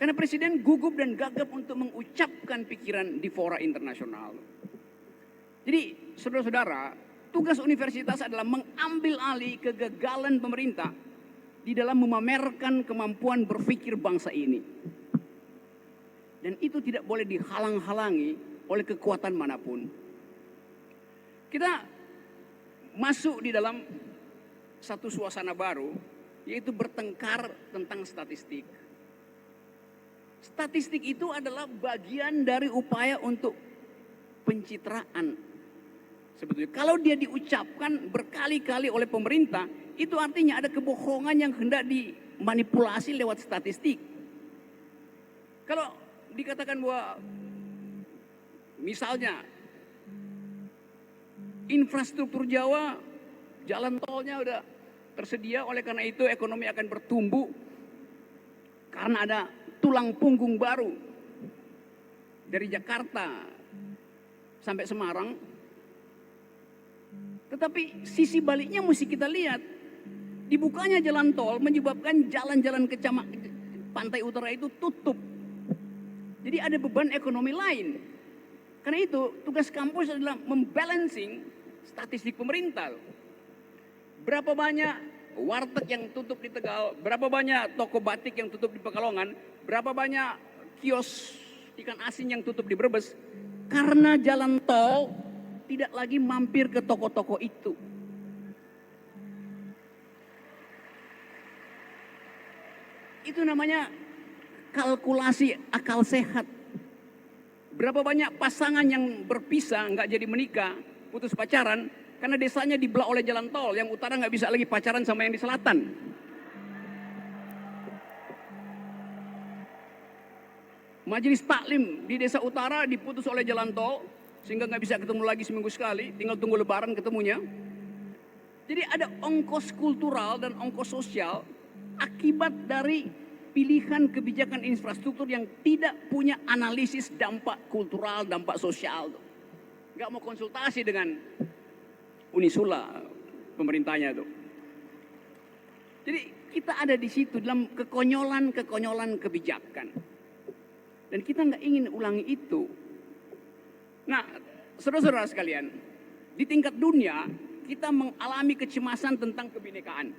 Karena presiden gugup dan gagap untuk mengucapkan pikiran di fora internasional. Jadi saudara-saudara, tugas universitas adalah mengambil alih kegagalan pemerintah di dalam memamerkan kemampuan berpikir bangsa ini. Dan itu tidak boleh dihalang-halangi oleh kekuatan manapun. Kita masuk di dalam satu suasana baru, yaitu bertengkar tentang statistik. Statistik itu adalah bagian dari upaya untuk pencitraan. Sebetulnya kalau dia diucapkan berkali-kali oleh pemerintah, itu artinya ada kebohongan yang hendak dimanipulasi lewat statistik. Kalau dikatakan bahwa misalnya infrastruktur Jawa, jalan tolnya udah tersedia, oleh karena itu ekonomi akan bertumbuh karena ada tulang punggung baru dari Jakarta sampai Semarang. Tetapi sisi baliknya mesti kita lihat. Dibukanya jalan tol menyebabkan jalan-jalan ke pantai utara itu tutup. Jadi ada beban ekonomi lain. Karena itu tugas kampus adalah membalancing statistik pemerintah. Berapa banyak warteg yang tutup di Tegal, berapa banyak toko batik yang tutup di Pekalongan, berapa banyak kios ikan asin yang tutup di Brebes, karena jalan tol tidak lagi mampir ke toko-toko itu. Itu namanya kalkulasi akal sehat. Berapa banyak pasangan yang berpisah, nggak jadi menikah, putus pacaran, karena desanya dibelah oleh jalan tol, yang utara nggak bisa lagi pacaran sama yang di selatan. Majelis taklim di desa utara diputus oleh jalan tol, sehingga nggak bisa ketemu lagi seminggu sekali, tinggal tunggu lebaran ketemunya. Jadi ada ongkos kultural dan ongkos sosial akibat dari pilihan kebijakan infrastruktur yang tidak punya analisis dampak kultural, dampak sosial. Nggak mau konsultasi dengan Unisula, pemerintahnya itu. Jadi kita ada di situ dalam kekonyolan kebijakan. Dan kita nggak ingin ulangi itu. Nah, saudara-saudara sekalian, di tingkat dunia kita mengalami kecemasan tentang kebinekaan.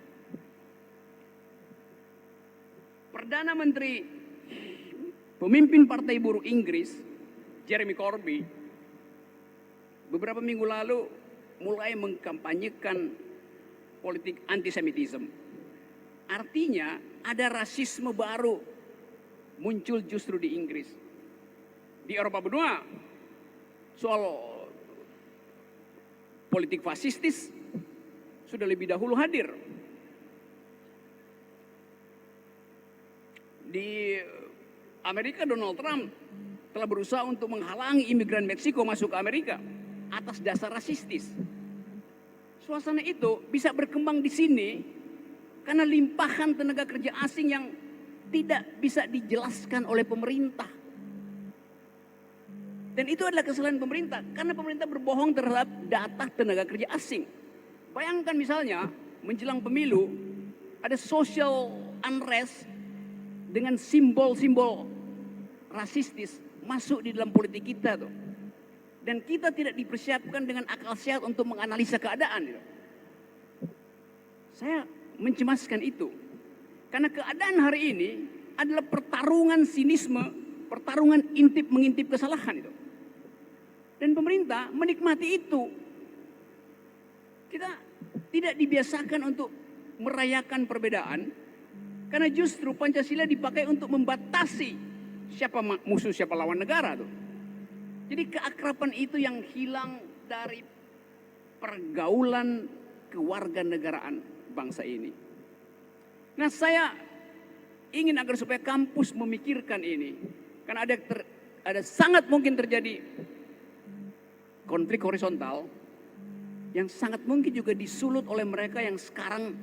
Perdana Menteri pemimpin Partai Buruh Inggris, Jeremy Corbyn, beberapa minggu lalu mulai mengkampanyekan politik antisemitisme. Artinya ada rasisme baru muncul justru di Inggris. Di Eropa benua soal politik fasistis sudah lebih dahulu hadir. Di Amerika, Donald Trump telah berusaha untuk menghalangi imigran Meksiko masuk ke Amerika atas dasar rasistis. Suasana itu bisa berkembang di sini karena limpahan tenaga kerja asing yang tidak bisa dijelaskan oleh pemerintah. Dan itu adalah kesalahan pemerintah, karena pemerintah berbohong terhadap data tenaga kerja asing. Bayangkan misalnya menjelang pemilu ada social unrest dengan simbol-simbol rasistis masuk di dalam politik kita tuh. Dan kita tidak dipersiapkan dengan akal sehat untuk menganalisa keadaan. Saya mencemaskan itu. Karena keadaan hari ini adalah pertarungan sinisme, pertarungan intip mengintip kesalahan itu. Dan pemerintah menikmati itu. Kita tidak dibiasakan untuk merayakan perbedaan, karena justru Pancasila dipakai untuk membatasi siapa musuh, siapa lawan negara tuh. Jadi keakraban itu yang hilang dari pergaulan kewarganegaraan bangsa ini. Nah, saya ingin agar supaya kampus memikirkan ini, karena ada sangat mungkin terjadi konflik horizontal yang sangat mungkin juga disulut oleh mereka yang sekarang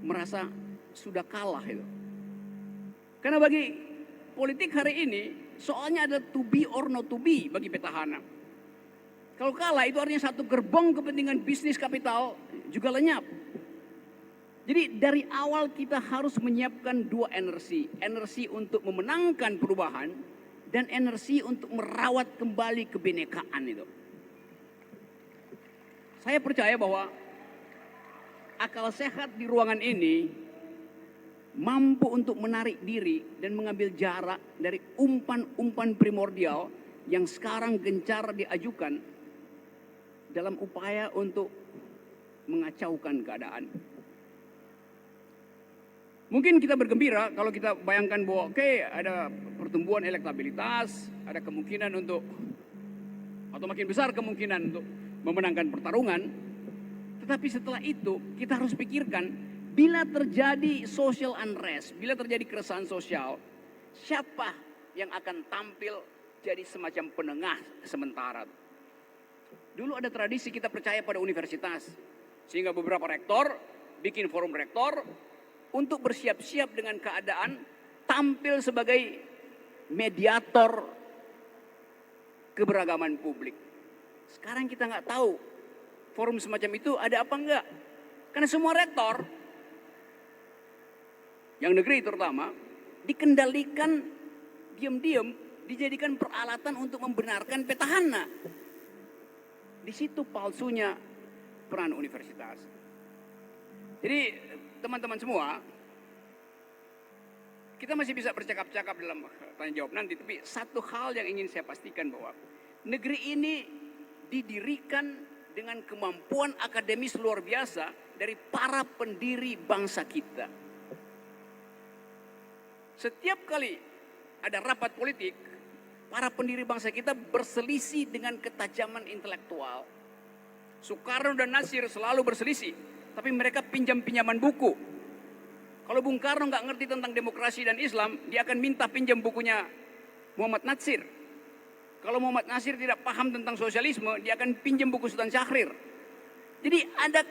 merasa sudah kalah itu. Karena bagi politik hari ini soalnya ada to be or not to be bagi petahana. Kalau kalah itu artinya satu gerbong kepentingan bisnis kapital juga lenyap. Jadi dari awal kita harus menyiapkan dua energi. Energi untuk memenangkan perubahan dan energi untuk merawat kembali kebinekaan itu. Saya percaya bahwa akal sehat di ruangan ini mampu untuk menarik diri dan mengambil jarak dari umpan-umpan primordial yang sekarang gencar diajukan dalam upaya untuk mengacaukan keadaan. Mungkin kita bergembira kalau kita bayangkan bahwa ada pertumbuhan elektabilitas, ada kemungkinan untuk, atau makin besar kemungkinan untuk memenangkan pertarungan. Tetapi setelah itu kita harus pikirkan, bila terjadi social unrest, bila terjadi keresahan sosial, siapa yang akan tampil jadi semacam penengah sementara. Dulu ada tradisi kita percaya pada universitas, sehingga beberapa rektor bikin forum rektor untuk bersiap-siap dengan keadaan tampil sebagai mediator keberagaman publik. Sekarang kita nggak tahu forum semacam itu ada apa enggak. Karena semua rektor, yang negeri terutama, dikendalikan diam-diam, dijadikan peralatan untuk membenarkan petahana. Di situ palsunya peran universitas. Jadi teman-teman semua, kita masih bisa bercakap-cakap dalam tanya jawab nanti, tapi satu hal yang ingin saya pastikan bahwa negeri ini didirikan dengan kemampuan akademis luar biasa dari para pendiri bangsa kita. Setiap kali ada rapat politik, para pendiri bangsa kita berselisih dengan ketajaman intelektual. Soekarno dan Nasir selalu berselisih, tapi mereka pinjam-pinjaman buku. Kalau Bung Karno nggak ngerti tentang demokrasi dan Islam, dia akan minta pinjam bukunya Muhammad Natsir. Kalau Muhammad Natsir tidak paham tentang sosialisme, dia akan pinjam buku Sultan Syahrir. Jadi ada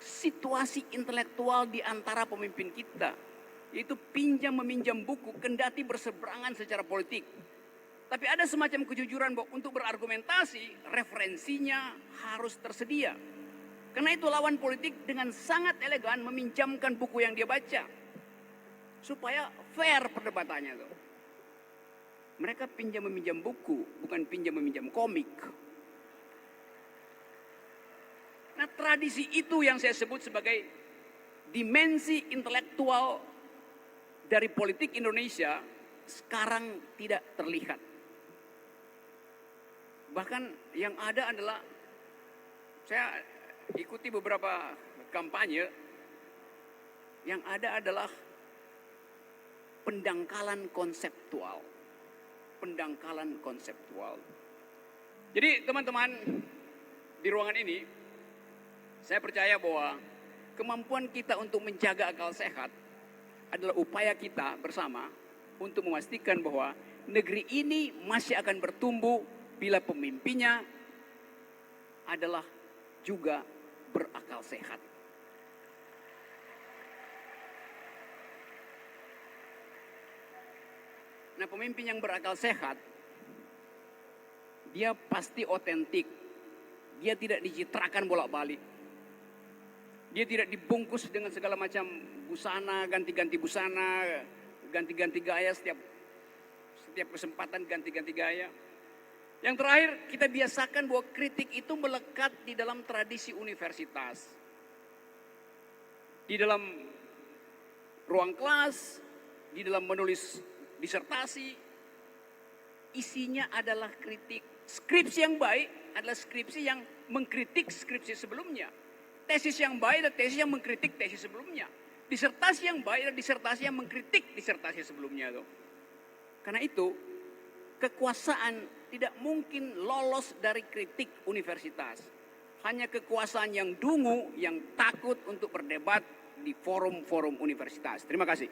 situasi intelektual di antara pemimpin kita, yaitu pinjam-meminjam buku, kendati berseberangan secara politik. Tapi ada semacam kejujuran bahwa untuk berargumentasi, referensinya harus tersedia. Karena itu lawan politik dengan sangat elegan meminjamkan buku yang dia baca. Supaya fair perdebatannya tuh. Mereka pinjam-meminjam buku, bukan pinjam-meminjam komik. Nah, tradisi itu yang saya sebut sebagai dimensi intelektual dari politik Indonesia sekarang tidak terlihat. Bahkan yang ada adalah, saya ikuti beberapa kampanye, yang ada adalah pendangkalan konseptual. Pendangkalan konseptual. Jadi teman-teman di ruangan ini, saya percaya bahwa kemampuan kita untuk menjaga akal sehat adalah upaya kita bersama untuk memastikan bahwa negeri ini masih akan bertumbuh bila pemimpinnya adalah juga berakal sehat. Nah, pemimpin yang berakal sehat, dia pasti otentik. Dia tidak dicitrakan bolak-balik. Dia tidak dibungkus dengan segala macam busana, ganti-ganti busana, ganti-ganti gaya setiap kesempatan, ganti-ganti gaya. Yang terakhir, kita biasakan bahwa kritik itu melekat di dalam tradisi universitas. Di dalam ruang kelas, di dalam menulis disertasi, isinya adalah kritik. Skripsi yang baik adalah skripsi yang mengkritik skripsi sebelumnya. Tesis yang baik adalah tesis yang mengkritik tesis sebelumnya. Disertasi yang baik adalah disertasi yang mengkritik disertasi sebelumnya. Karena itu, kekuasaan tidak mungkin lolos dari kritik universitas. Hanya kekuasaan yang dungu, yang takut untuk berdebat di forum-forum universitas. Terima kasih.